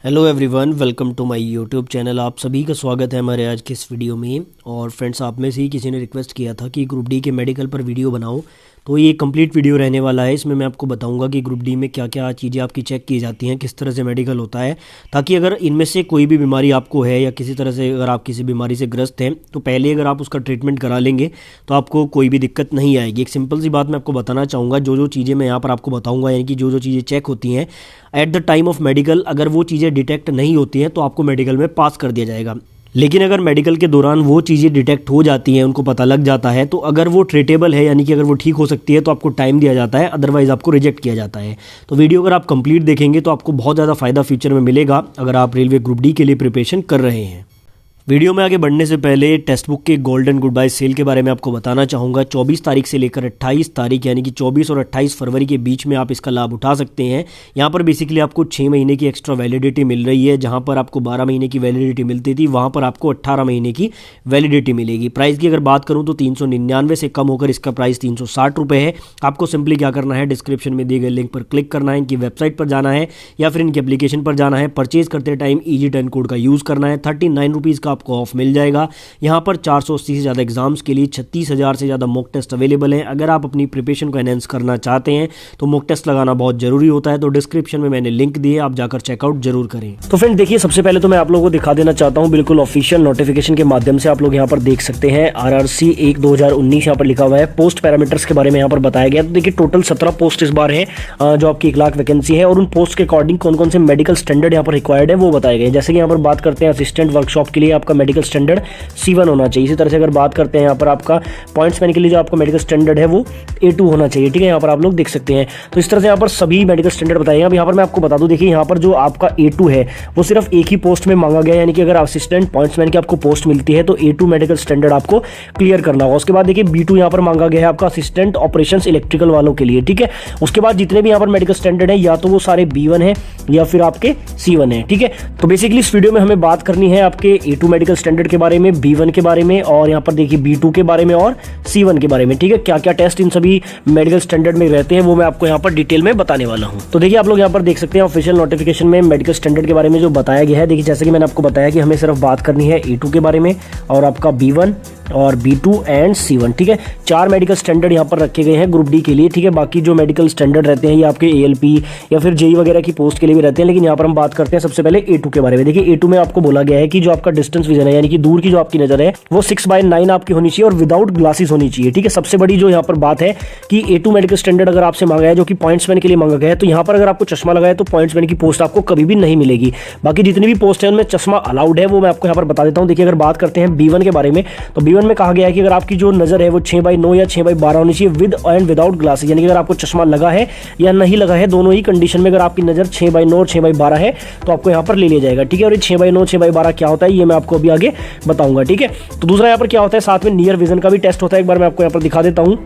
Hello everyone, welcome to my YouTube channel. आप सभी का स्वागत है हमारे आज के इस वीडियो में। और फ्रेंड्स, आप में से ही किसी ने रिक्वेस्ट किया था कि ग्रुप डी के मेडिकल पर वीडियो बनाओ, तो ये कंप्लीट वीडियो रहने वाला है। इसमें मैं आपको बताऊंगा कि ग्रुप डी में क्या क्या चीज़ें आपकी चेक की जाती हैं, किस तरह से मेडिकल होता है, ताकि अगर इनमें से कोई भी बीमारी आपको है या किसी तरह से अगर आप किसी बीमारी से ग्रस्त हैं तो पहले अगर आप उसका ट्रीटमेंट करा लेंगे तो आपको कोई भी दिक्कत नहीं आएगी। एक सिंपल सी बात मैं आपको बताना चाहूँगा, जो चीज़ें मैं यहाँ पर आपको बताऊँगा, यानी कि जो चीज़ें चेक होती हैं at the time of medical, अगर वो चीज़ें डिटेक्ट नहीं होती हैं तो आपको मेडिकल में पास कर दिया जाएगा। लेकिन अगर मेडिकल के दौरान वो चीज़ें डिटेक्ट हो जाती हैं, उनको पता लग जाता है, तो अगर वो ट्रीटेबल है, यानी कि अगर वो ठीक हो सकती है, तो आपको टाइम दिया जाता है, अदरवाइज़ आपको रिजेक्ट किया जाता है। तो वीडियो अगर आप कंप्लीट देखेंगे तो आपको बहुत ज़्यादा फ़ायदा फ्यूचर में मिलेगा अगर आप रेलवे ग्रुप डी के लिए प्रिपरेशन कर रहे हैं। वीडियो में आगे बढ़ने से पहले टेक्स्ट बुक के गोल्डन गुड बाय सेल के बारे में आपको बताना चाहूँगा। 24 तारीख से लेकर 28 तारीख, यानी कि 24 और 28 फरवरी के बीच में आप इसका लाभ उठा सकते हैं। यहाँ पर बेसिकली आपको 6 महीने की एक्स्ट्रा वैलिडिटी मिल रही है। जहाँ पर आपको 12 महीने की वैलिडिटी मिलती थी, वहाँ पर आपको 18 महीने की वैलिडिटी मिलेगी। प्राइस की अगर बात करूँ तो 399 से कम होकर इसका प्राइस 360 रुपये है। आपको सिंपली क्या करना है, डिस्क्रिप्शन में दिए गए लिंक पर क्लिक करना है, इनकी वेबसाइट पर जाना है या फिर इनकी एप्लीकेशन पर जाना है। परचेज करते टाइम EG10 कोड का यूज़ करना है। 39 रुपीज़ का आपको ऑफ मिल जाएगा। यहाँ पर 480 से ज़्यादा एग्जाम्स के लिए 36,000 से ज़्यादा मॉक टेस्ट अवेलेबल हैं। अगर आप अपनी प्रिपरेशन को एनहेंस करना चाहते हैं तो मॉक टेस्ट लगाना बहुत जरूरी होता है। तो डिस्क्रिप्शन में मैंने लिंक दिए, आप जाकर चेकआउट जरूर करें। तो फ्रेंड देखिए, सबसे पहले तो मैं आप लोगों को दिखा देना चाहता हूँ, बिल्कुल ऑफिशियल नोटिफिकेशन के माध्यम से आप लोग यहाँ पर देख सकते हैं। RRC 1/2019 यहाँ पर लिखा हुआ है। पोस्ट पैरामीटर्स के बारे में यहाँ पर बताया गया। तो देखिए, टोटल 17 पोस्ट इस बार है, जो आपकी 1 लाख वैकेंसी है, और उन पोस्ट के अकॉर्डिंग कौन कौन से मेडिकल स्टैंडर्ड यहाँ पर रिक्वायर्ड है वो बताए गए। जैसे कि यहाँ पर बात करते हैं असिस्टेंट वर्कशॉप के लिए आपका मेडिकल स्टैंडर्ड C1 होना चाहिए। इसी तरह से अगर बात करते हैं यहाँ पर आपका पॉइंट्समैन के लिए जो आपका मेडिकल स्टैंडर्ड है वो A2 होना चाहिए। ठीक है, यहाँ पर आप लोग देख सकते हैं। तो इस तरह से यहाँ पर सभी मेडिकल स्टैंडर्ड बताएंगे। अब यहाँ पर मैं आपको बता दूं, देखिए यहाँ पर जो आपका A2 है वो सिर्फ एक ही पोस्ट में मांगा गया है, यानी कि अगर असिस्टेंट पॉइंट्समैन की आपको पोस्ट मिलती है तो A2 मेडिकल स्टैंडर्ड आपको क्लियर करना होगा। उसके बाद देखिए B2 यहाँ पर मांगा गया है आपका असिस्टेंट ऑपरेशंस इलेक्ट्रिकल वालों के लिए। ठीक है, उसके बाद जितने भी यहाँ पर मेडिकल स्टैंडर्ड है या तो वो सारे B1 है या फिर आपके C1 है। ठीक है, तो बेसिकली इस वीडियो में हमें बात करनी है आपके A2 मेडिकल स्टैंडर्ड के बारे में, B1 के बारे में, और यहाँ पर देखिए B2 के बारे में और C1 के बारे में। ठीक है, क्या क्या टेस्ट इन सभी मेडिकल स्टैंडर्ड में रहते हैं वो मैं आपको यहाँ पर डिटेल में बताने वाला हूँ। तो देखिए, आप लोग यहाँ पर देख सकते हैं ऑफिशियल नोटिफिकेशन में मेडिकल स्टैंडर्ड के बारे में जो बताया गया है। देखिए, जैसे कि मैंने आपको बताया कि हमें सिर्फ बात करनी है A2 के बारे में और आपका B1 और B2 एंड C1। ठीक है, 4 मेडिकल स्टैंडर्ड यहाँ पर रखे गए हैं ग्रुप डी के लिए। ठीक है, बाकी जो मेडिकल स्टैंडर्ड रहते हैं ये आपके ALP या फिर JEE वगैरह की पोस्ट के लिए भी रहते हैं, लेकिन यहाँ पर हम बात करते हैं सबसे पहले A2 के बारे में। देखिए, A2 में आपको बोला गया है कि जो आपका डिस्टेंस विजन है, यानी कि दूर की जो आपकी नजर है, वो 6/9 आपकी होनी चाहिए और विदाउट ग्लासेस होनी चाहिए। ठीक है, सबसे बड़ी जो यहाँ पर बात है कि A2 मेडिकल स्टैंडर्ड अगर आपसे मांगा है, जो कि पॉइंट्समैन के लिए मांगा गया है, तो यहाँ पर अगर आपको चश्मा लगाया तो पॉइंट्समैन की पोस्ट आपको कभी भी नहीं मिलेगी। बाकी जितनी भी पोस्ट है उनमें चश्मा अलाउड है, वो मैं आपको यहाँ पर बता देता हूँ। देखिए, अगर बात करते हैं B1 के बारे में, तो B1 में कहा गया है कि अगर आपकी जो नजर है वो 6/9 या 6/12 होनी चाहिए विद एंड विदाउट ग्लासेस, यानी कि अगर आपको चश्मा लगा है या नहीं लगा है, दोनों ही कंडीशन में अगर आपकी नजर 6/9 और 6/12 है तो आपको यहाँ पर ले लिया जाएगा। ठीक है, और ये 6/9 6/12 क्या होता है ये मैं आपको अभी आगे बताऊंगा। ठीक है, तो दूसरा यहाँ पर क्या होता है, साथ में नियर विजन का भी टेस्ट होता है। एक बार मैं आपको यहाँ पर दिखा देता हूँ।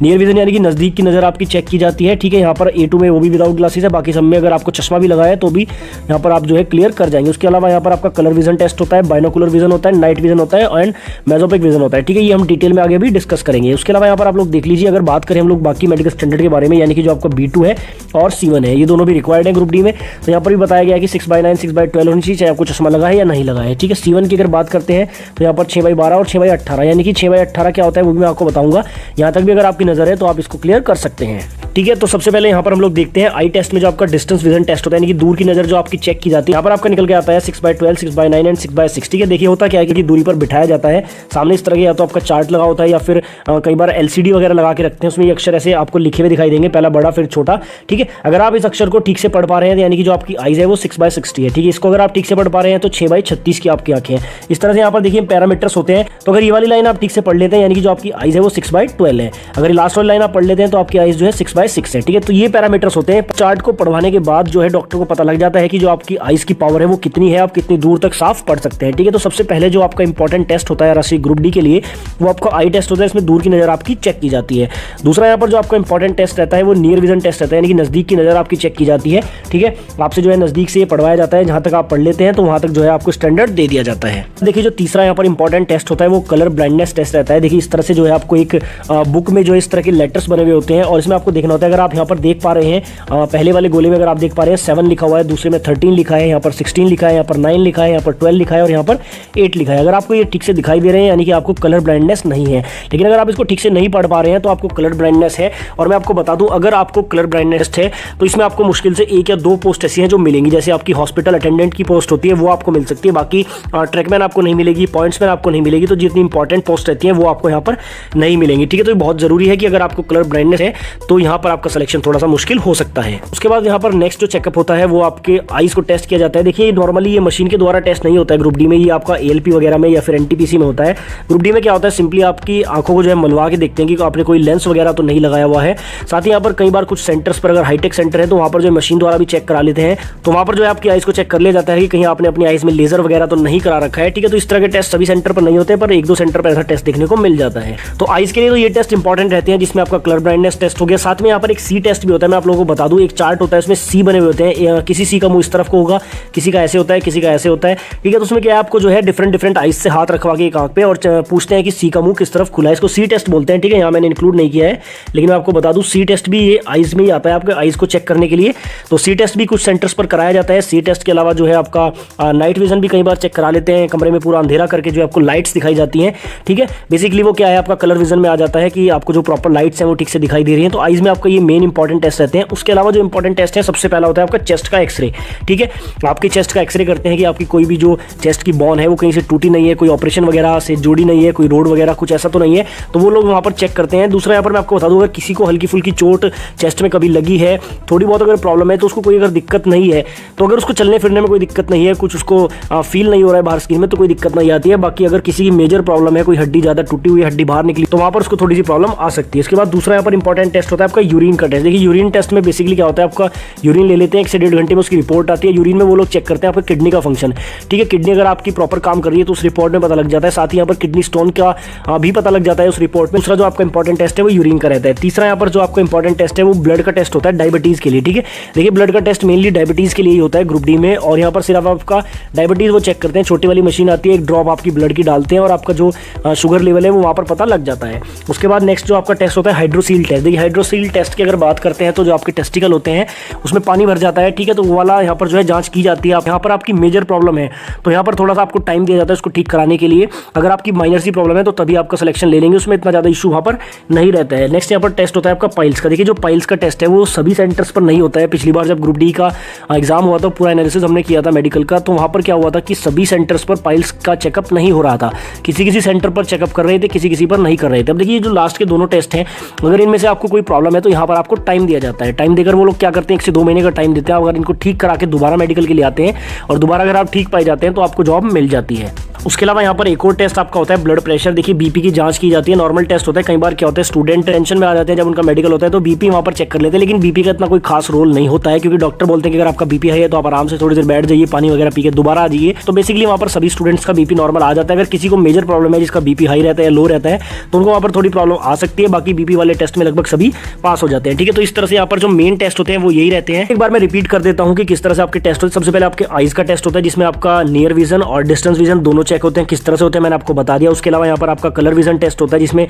नियर विजन यानी कि नज़दीक की नज़र आपकी चेक की जाती है। ठीक है, यहाँ पर A2 में वो भी विदाउट ग्लासेस है, बाकी सब में अगर आपको चश्मा भी लगाया है तो भी यहाँ पर आप जो है क्लियर कर जाएंगे। उसके अलावा यहाँ पर आपका कलर विजन टेस्ट होता है, बाइनोकुलर विजन होता है, नाइट विजन होता है एंड मेसोपिक विजन होता है। ठीक है, ये हम डिटेल में आगे भी डिस्कस करेंगे। उसके अलावा यहाँ पर आप लोग देख लीजिए, अगर बात करें हम लोग बाकी मेडिकल स्टैंडर्ड के बारे में, यानी कि जो आपका B2 है और C1 है, ये दोनों भी रिक्वायर्ड है ग्रुप डी में। तो यहाँ पर भी बताया गया है कि 6/9 6/12 होनी चाहिए, चाहे आपको चश्मा लगा है या नहीं लगा है। ठीक है, C1 की अगर बात करते हैं तो यहाँ पर 6/12 और 6/18, यानी कि 6/18 क्या होता है वो भी मैं आपको बताऊंगा। यहाँ तक भी अगर आपकी नजर है तो आप इसको क्लियर कर सकते हैं। ठीक है, तो सबसे पहले यहाँ पर हम लोग देखते हैं आई टेस्ट में जो आपका डिस्टेंस विजन टेस्ट होता है, यानी कि दूर की नजर जो आपकी चेक की जाती है। यहाँ पर आपका निकल के आता है 6/12 6/9 एंड 6/6। ठीक है, देखिए होता क्या है कि दूरी पर बिठाया जाता है सामने इस तरह के, या तो आपका चार्ट लगा होता है या फिर कई बार LCD वगैरह लगा के रखते हैं, उसमें ये अक्षर ऐसे आपको लिखे हुए दिखाई देंगे, पहला बड़ा फिर छोटा। ठीक है, अगर आप इस अक्षर को ठीक से पढ़ पा रहे हैं, यानी कि जो आपकी आइज है वो 6/60 है। ठीक है, इसको अगर आप ठीक से पढ़ पा रहे हैं तो 6/36 की आपकी आंखें हैं। इस तरह से यहाँ पर देखिए पैरामीटर्स होते हैं। तो अगर ये वाली लाइन आप ठीक से पढ़ लेते हैं, यानी कि जो आपकी आइज है वो 6/12 है। अगर लास्ट वाली लाइन आप पढ़ लेते हैं तो आपकी आइज जो है 6/6 है। ठीक है, तो ये पैरामीटर्स होते हैं। चार्ट को पढ़वाने के बाद जो है डॉक्टर को पता लग जाता है कि जो आपकी आइज की पावर है वो कितनी है, आप कितनी दूर तक साफ पढ़ सकते हैं। ठीक है, तो सबसे पहले जो आपका इंपॉर्टेंट टेस्ट होता है RRC ग्रुप डी के लिए वो आपका आई टेस्ट होता है। इसमें दूर की नजर आपकी चेक की जाती है। दूसरा यहाँ पर जो आपका इंपॉर्टेंट टेस्ट रहता है वो नियर विजन टेस्ट रहता है, यानी कि नजदीक की नजर आपकी चेक की जाती है। ठीक है, आपसे जो है नजदीक से ये पढ़वाया जाता है, जहां तक आप पढ़ लेते हैं तो वहां तक जो है आपको स्टैंडर्ड दे दिया जाता है। देखिए, जो तीसरा यहाँ पर इंपॉर्टेंट टेस्ट होता है वो कलर ब्लाइंडनेस टेस्ट रहता है। देखिए, इस तरह से जो है आपको एक बुक में जो इस तरह के लेटर्स बने हुए होते हैं और इसमें आपको देखना होता है, अगर आप यहाँ पर देख पा रहे हैं पहले वाले गोले में अगर आप देख पा रहे हैं 7 लिखा हुआ है, दूसरे में 13 लिखा है, यहाँ पर 16 लिखा है, यहाँ पर 9 लिखा है, यहाँ पर 12 लिखा है और यहाँ पर 8 लिखा है। अगर आपको ये ठीक से दिखाई दे रहे हैं यानी कि आपको कलर ब्लाइंडनेस नहीं है। लेकिन अगर आप इसको ठीक से नहीं पढ़ पा रहे हैं तो आपको कलर ब्लाइंडनेस है। और मैं आपको बता दूं, अगर आपको कलर ब्लाइंडनेस है तो इसमें आपको मुश्किल से 1 या 2 पोस्ट ऐसी हैं जो मिलेंगी। जैसे आपकी हॉस्पिटल अटेंडेंट की पोस्ट होती है वो आपको मिल सकती है, बाकी ट्रैकमैन आपको नहीं मिलेगी, पॉइंट्समैन आपको नहीं मिलेगी। तो जितनी इंपॉर्टेंट पोस्ट रहती है वो आपको यहाँ पर नहीं मिलेंगी, ठीक है। तो ये बहुत जरूरी है कि अगर आपको कलर ब्लाइंडनेस है तो यहाँ पर आपका सिलेक्शन थोड़ा सा मुश्किल हो सकता है। उसके बाद यहाँ पर नेक्स्ट जो चेकअप होता है वो आपके आईज को टेस्ट किया जाता है। देखिए नॉर्मली ये मशीन के द्वारा टेस्ट नहीं होता है ग्रुप डी में, ये आपका ALP वगैरह में या फिर NTPC में होता है। ग्रुप डी में क्या होता है, सिंपली आपकी आंखों को जो है मनवा के देखते हैं कि आपने कोई लेंस वगैरह तो नहीं लगाया हुआ है। साथ ही यहाँ पर कई बार कुछ सेंटर्स पर अगर हाईटेक सेंटर है तो वहाँ पर जो मशीन द्वारा भी चेक करा लेते हैं, तो वहाँ पर जो है आपकी आईज को चेक कर लिया जाता है कि कहीं आपने अपनी आईज में लेजर वगैरह तो नहीं करा रखा है, ठीक है। तो इस तरह के टेस्ट सभी सेंटर पर नहीं होते, पर 1-2 सेंटर पर ऐसा टेस्ट देखने को मिल जाता है। तो आईज के लिए तो ये टेस्ट इंपॉर्टेंट रहते हैं, जिसमें आपका कलर ब्लाइंडनेस टेस्ट हो गया। साथ में यहाँ पर एक C टेस्ट भी होता है। मैं आप लोगों को बता दूं, एक चार्ट होता है, इसमें C बने हुए होते हैं। किसी C का मुंह इस तरफ को होगा, किसी का ऐसे होता है, किसी का ऐसे होता है, ठीक है। तो उसमें क्या है, आपको जो है डिफरेंट आईज से हाथ रखवा के एक आंख पे और पूछते हैं कि C का मुंह किस तरफ खुला है। इसको C टेस्ट बोलते हैं, ठीक है। यहाँ मैंने इंक्लूड नहीं किया है, लेकिन मैं आपको बता दूं C टेस्ट भी ये आईज में ही आता है, आपके आईज को चेक करने के लिए। तो C टेस्ट भी कुछ सेंटर्स पर कराया जाता है। C टेस्ट के अलावा जो है आपका नाइट विजन भी कई बार चेक करा लेते हैं, कमरे में पूरा अंधेरा करके जो आपको लाइट्स दिखाई जाती हैं, ठीक है। बेसिकली वो क्या है, आपका कलर विजन में आ जाता है कि आपको जो प्रॉपर लाइट्स हैं वो ठीक से दिखाई दे रही हैं। तो आईज में आपका ये मेन इंपॉर्टेंट टेस्ट रहते हैं। उसके अलावा जो इंपॉर्टेंट टेस्ट है, सबसे पहला होता है आपका चेस्ट का एक्सरे, ठीक है। आपकी चेस्ट का एक्सरे करते हैं कि आपकी कोई भी जो चेस्ट की बोन है वो कहीं से टूटी नहीं है, कोई ऑपरेशन वगैरह से जोड़ी नहीं है, कोई रोड वगैरह कुछ ऐसा तो नहीं है, तो वो लोग वहाँ पर चेक करते हैं। दूसरा यहाँ पर मैं आपको बता दूँ, अगर किसी को हल्की फुल्की चोट चेस्ट में कभी लगी है, थोड़ी बहुत अगर प्रॉब्लम है, तो उसको कोई अगर दिक्कत नहीं है, तो अगर उसको चलने फिरने में कोई दिक्कत नहीं है, कुछ उसको फील नहीं हो रहा है बाहर स्किन में, तो कोई दिक्कत नहीं आती है। बाकी अगर किसी की मेजर प्रॉब्लम है, कोई हड्डी ज़्यादा टूटी हुई हड्डी बाहर निकली, तो वहाँ पर उसको थोड़ी सी प्रॉब्लम आ सकती है। इसके बाद दूसरा यहाँ पर इंपॉर्टेंट टेस्ट होता है आपका यूरिन का टेस्ट। देखिए यूरिन टेस्ट में बेसिकली क्या होता है, आपका यूरिन ले लेते हैं, 1 से 1.5 घंटे में उसकी रिपोर्ट आती है। यूरिन में वो लोग चेक करते हैं आपका किडनी का फंक्शन, ठीक है। किडनी अगर आपकी प्रॉपर काम कर रही है तो उस रिपोर्ट में पता लग जाता है। साथ ही यहाँ पर किडनी स्टोन का भी पता लग जाता है उस रिपोर्ट में। दूसरा जो आपका इंपॉर्टेंट टेस्ट है वो यूरिन का रहता है। तीसरा यहाँ पर जो आपका इंपॉर्टेंट टेस्ट है वो ब्लड का टेस्ट होता है, डायबिटीज के लिए, ठीक है। देखिए ब्लड का टेस्ट मेनली डायबिटीज के लिए ही होता है ग्रुप डी में, और यहाँ पर सिर्फ आपका डायबिटीज वो चेक करते हैं। छोटी वाली मशीन आती है, एक ड्रॉप आपकी ब्लड की डालते हैं और आपका जो शुगर लेवल है वो वहाँ पर पता लग जाता है। उसके बाद नेक्स्ट जो आपका टेस्ट होता है हाइड्रोसील टेस्ट। देखिए हाइड्रोसील टेस्ट की अगर बात करते हैं तो जो आपके टेस्टिकल होते हैं उसमें पानी भर जाता है, ठीक है। तो वो वाला यहाँ पर जो है जांच की जाती है। यहाँ पर आपकी मेजर प्रॉब्लम है तो यहाँ पर थोड़ा सा आपको टाइम दिया जाता है उसको ठीक कराने के लिए। अगर आपकी माइनर सी प्रॉब्लम है तो तभी आपका सिलेक्शन ले लेंगे, उसमें इतना ज़्यादा इशू वहाँ पर नहीं रहता है। नेक्स्ट यहाँ पर टेस्ट होता है आपका पाइल्स का। देखिए जो पाइल्स का टेस्ट है वो सभी सेंटर्स पर नहीं होता है। पिछली बार जब ग्रुप डी का एग्जाम हुआ था, पूरा एनालिसिस हमने किया था मेडिकल का, तो वहाँ पर क्या हुआ था कि सभी सेंटर्स पर पाइल्स का चेकअप नहीं हो रहा था। किसी सेंटर पर चेकअप कर रहे थे, किसी पर नहीं कर रहे थे। अब देखिए जो लास्ट के दोनों टेस्ट हैं, अगर इनमें से आपको कोई प्रॉब्लम है तो यहाँ पर आपको टाइम दिया जाता है। टाइम देकर वो लोग क्या करते हैं, 1 से 2 महीने का टाइम देते हैं। अगर इनको ठीक करा के दोबारा मेडिकल के लिए आते हैं और दोबारा अगर आप ठीक पाए जाते हैं तो आपको जॉब मिल जाती है। उसके अलावा यहाँ पर एक और टेस्ट आपका होता है ब्लड प्रेशर। देखिए बीपी की जांच की जाती है, नॉर्मल टेस्ट होता है। कई बार क्या होता है स्टूडेंट टेंशन में आ जाते हैं जब उनका मेडिकल होता है तो बीपी वहाँ पर चेक कर लेते हैं, लेकिन बीपी का इतना कोई खास रोल नहीं होता है, क्योंकि डॉक्टर बोलते हैं कि अगर आपका बीपी है तो आप आराम से थोड़ी देर बैठ जाइए, पानी वगैरह पी के दोबारा आ जाइए। तो बेसिकली वहाँ पर सभी स्टूडेंट्स का बीपी नॉर्मल आ जाता है। अगर किसी को मेजर प्रॉब्लम है, जिसका बीपी हाई रहता है या लो रहता है, तो उनको वहाँ पर थोड़ी प्रॉब्लम आ सकती है। बाकी बीपी वाले टेस्ट में लगभग सभी पास हो जाते हैं, ठीक है। तो इस तरह से यहाँ पर जो मेन टेस्ट होते हैं वो यही रहते हैं। एक बार मैं रिपीट कर देता हूँ कि किस तरह से आपके टेस्ट होते हैं। सबसे पहले आपके आइज का टेस्ट होता है, जिसमें आपका नियर विजन और डिस्टेंस विजन दोनों चेक होते हैं। किस तरह से होते हैं मैंने आपको बता दिया। उसके अलावा यहाँ पर आपका कलर विजन टेस्ट होता है, जिसमें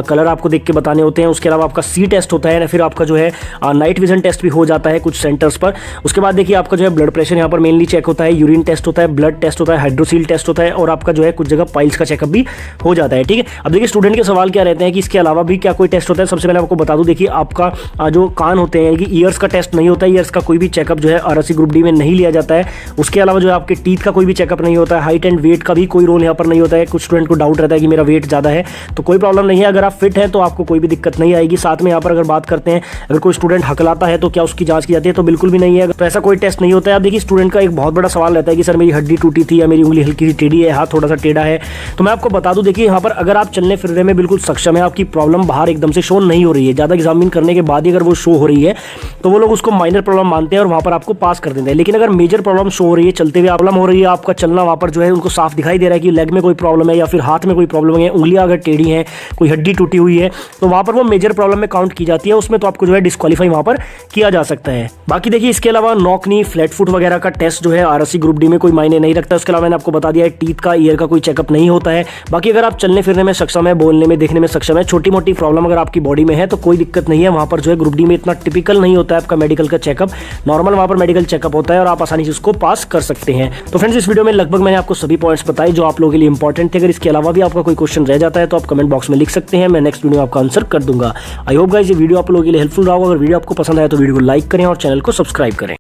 कलर आपको देख के बताने होते हैं। उसके अलावा आपका C टेस्ट होता है, फिर आपका जो है नाइट विजन टेस्ट भी हो जाता है कुछ सेंटर्स पर। उसके बाद देखिए आपका जो है ब्लड प्रेशर यहाँ पर मेनली चेक होता है, यूरिन टेस्ट होता है, ब्लड टेस्ट होता है, हाइड्रोसील टेस्ट होता है, और आपका जो है कुछ जगह पाइल्स का चेकअप भी हो जाता है, ठीक है। अब देखिए स्टूडेंट के सवाल क्या रहते हैं कि इसके अलावा भी क्या कोई टेस्ट होता है। सबसे पहले आपको बता दूं, देखिए आपका जो कान होते हैं कि ईयर्स का टेस्ट नहीं होता है, ईयर्स का कोई भी चेकअप जो है RSC ग्रुप डी में नहीं लिया जाता है। उसके अलावा जो है आपके टीथ का कोई भी चेकअप नहीं होता है। हाइट एंड वेट का भी कोई रोल यहाँ पर नहीं होता है। कुछ स्टूडेंट को डाउट रहता है कि मेरा वेट ज़्यादा है, तो कोई प्रॉब्लम नहीं है। अगर आप फिट हैं तो आपको कोई भी दिक्कत नहीं आएगी। साथ में यहाँ पर अगर बात करते हैं, अगर कोई स्टूडेंट हकलाता है तो क्या उसकी जांच की जाती है, तो बिल्कुल भी नहीं है। तो ऐसा कोई टेस्ट नहीं होता है। अब देखिए स्टूडेंट का एक बहुत बड़ा सवाल रहता है कि सर मेरी हड्डी टूटी थी या मेरी उंगली हल्की सी टेढ़ी है, हाथ थोड़ा सा टेढ़ा है। तो मैं आपको बता दूं, देखिए यहाँ पर अगर आप चलने फिरने में बिल्कुल सक्षम है, आपकी प्रॉब्लम बाहर एकदम से शो नहीं हो रही है, ज़्यादा एग्जामिन करने के बाद ही अगर वो शो हो रही है तो वो लोग उसको माइनर प्रॉब्लम मानते हैं और वहाँ पर आपको पास कर देते हैं। लेकिन अगर मेजर प्रॉब्लम शो हो रही है, चलते हुए प्रॉब्लम हो रही है, आपका चलना वहाँ पर जो है उनको साफ दिखाई दिखाई दे रहा है कि लेग में कोई प्रॉब्लम है या फिर हाथ में कोई प्रॉब्लम है, उंगलियां अगर टेढ़ी हैं, कोई हड्डी टूटी हुई है, तो वहां पर वो मेजर प्रॉब्लम में काउंट की जाती है, उसमें तो आपको जो है डिस्क्वालीफाई वहां पर किया जा सकता है। बाकी देखिए इसके अलावा नॉक नी, फ्लैट फुट वगैरह का टेस्ट जो है आरएससी ग्रुप डी में कोई मायने नहीं रखता। उसके अलावा मैंने आपको बता दिया है टीथ का, ईयर का कोई चेकअप नहीं होता है। बाकी अगर आप चलने फिरने में सक्षम है, बोलने में, देखने में सक्षम है, छोटी मोटी प्रॉब्लम अगर आपकी बॉडी में है तो कोई दिक्कत नहीं है। वहां पर जो है ग्रुप डी में इतना टिपिकल नहीं होता है आपका मेडिकल का चेकअप, नॉर्मल वहां पर मेडिकल चेकअप होता है और आप आसानी से उसको पास कर सकते हैं। तो फ्रेंड्स इस वीडियो में लगभग मैंने आपको सभी पॉइंट्स बताए जो आप लोगों के लिए इंपॉर्टेंट थे। अगर इसके अलावा भी आपका कोई क्वेश्चन रह जाता है तो आप कमेंट बॉक्स में लिख सकते हैं, मैं नेक्स्ट वीडियो में आपका आंसर कर दूंगा। आई होप गाइस ये वीडियो आप लोगों के लिए हेल्पफुल रहा होगा। अगर वीडियो आपको पसंद आया तो वीडियो को लाइक करें और चैनल को सब्सक्राइब करें।